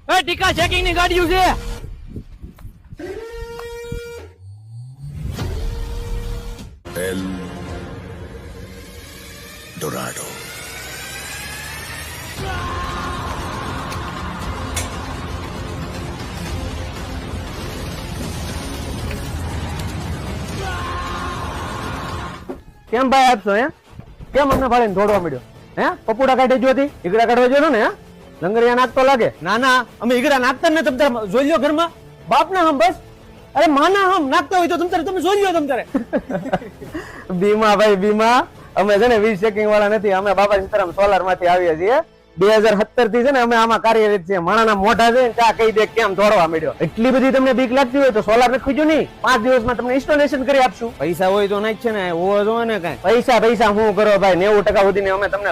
એ ટીકા ચેકિંગ ની ગાડીઓ છે. El Dorado. કેમ ભાઈ આપશો હે? કેમ અમને ફાડીને દોડવા મળ્યો હે? પપુડા કાઢી જોતી ઈગડા કાઢવા જો ને હે? લંગરિયા નાખતો લાગે. ના ના અમે ઈગડા નાખતા ને તમ તારે જોઈ લ્યો ઘરમાં. બાપના હમ બસ. અરે માના હમ નાખતા હોય તો તમે જોઈ લ્યો તમ તારે. બીમા ભાઈ બીમા, અમે છે ને 20 ચેકિંગ વાળા નથી, અમે બાબા સીતારામ સોલાર માંથી આવીએ છીએ. 2017 થી છે ને અમે આમાં કાર્યરત છીએ. માણાના મોઢા છે ને ચા કહી દે કેમ દોડવા મળ્યો. એટલી બધી તમને બીક લાગતી હોય તો સોલાર ને ખુજો નહીં, 5 દિવસમાં તમને ઇન્સ્ટોલેશન કરી આપશું. પૈસા હોય તો નાખ છે ને, હોવો જોઈએ ને કાંઈ. પૈસા હું કરો ભાઈ, 90% સુધી અમે તમને